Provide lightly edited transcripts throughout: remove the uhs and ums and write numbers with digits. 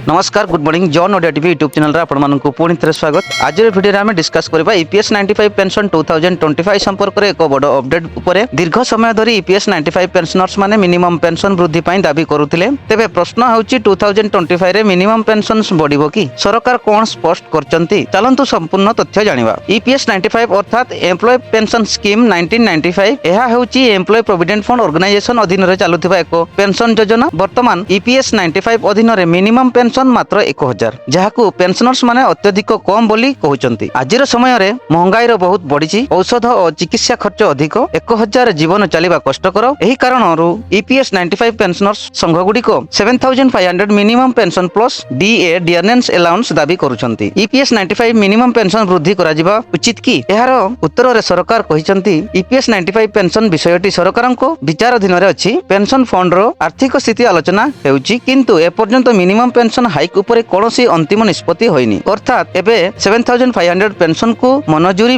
नमस्कार good morning John Odia TV YouTube channel आपको पुणी थे स्वागत। आज वीडियो में डिस्कस करबा ईपीएस 95 पेंशन 2025 संपर्क में एक बड़ अपडेट उपर दीर्घ समय धरी ईपीएस 95 पेंशनर्स माने मिनिमम पेंशन वृद्धि पाई दाबी करुथिले। तेबे प्रश्न होउची 2025 रे मिनिमम पेंशन बढ़िबो कि सरकार कोन स्पष्ट करचंती। चलंतु संपूर्ण तथ्य जानिबा। ईपीएस 95 अर्थात एम्प्लॉय पेंशन स्कीम 1995 एहा होउची एम्प्लॉय प्रोविडेंट फंड ऑर्गेनाइजेशन अधीन रे चालुथिबा एक पेंशन योजना। वर्तमान ईपीएस 95 अधीन रे मिनिमम पेंशन मात्र 1000 जहाकू पेंशनर्स माने अत्यधिक कम बोली कहउचंती। आजिर समय रे महंगाई रो बहुत बढ़िची। औषध और चिकित्सा खर्च अधिक 1000 जीवन चलिबा कष्टकर। एही कारणरू ईपीएस 95 पेंशनर्स संघ गुडी को 7500 minimum pension plus DA dearness allowance दाबी करूछंती। ईपीएस 95 मिनिमम पेंशन वृद्धि करा जिबा उचित कि एहार उत्तर रे सरकार कहिसंती ईपीएस 95 पेंशन विषयटी सरकारको विचाराधीन रे अछि। पेंशन फंड रो आर्थिक स्थिति आलोचना हेउची किंतु ए पर्यंत मिनिमम पेंशन हाइक उपरे कोनोसी अंतिम निष्पत्ति होइनी। अर्थात एबे 7500 पेंशन को मंजूरी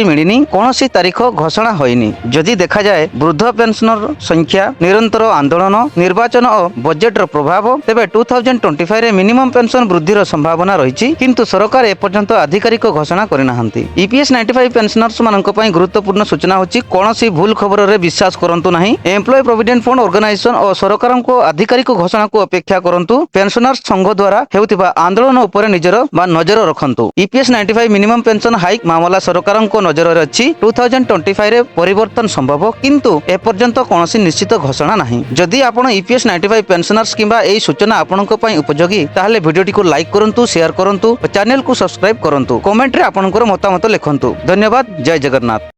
मिलिनी कोनोसी तारीख घोषणा होइनी। जदि देखा जाए वृद्ध पेंशनर संख्या निरंतर आंदोलन निर्वाचन और बजेट रो प्रभाव तेबे 2025 रे मिनिमम पेंशन वृद्धिर संभावना रहिछि किंतु सरकार ए पर्यंत आधिकारिक घोषणा करिनाहंती। ईपीएस 95 पेंशनर्स मानक पई गुरुत्वपूर्ण सूचना होछि कोनोसी भूल खबर रे विश्वास करंतु नाही। एम्प्लॉय प्रोविडेंट फंड ऑर्गेनाइजेशन और सरकारको आधिकारिक घोषणा को अपेक्षा करंतु। पेंशनर्स संघ द्वारा हेउतिबा आंदोलन उपरे नजर रखंतु। ईपीएस 95 मिनिमम पेंशन हाइक मामला सरकारको नजर रे अछि। 2025 रे परिवर्तन संभव किंतु ए पर्यंत कोनोसी निश्चित घोषणा नाही। जदि आपण ईपीएस 95 पेंशनर्स किबा एई सूचना आपनको पई उपयोगी ताहले वीडियोटी को लाइक करंतु, शेयर करंतु और चैनल को सब्सक्राइब करंतु। कमेंट रे आपनकर मतामत लिखंतु। धन्यवाद। जय जगन्नाथ।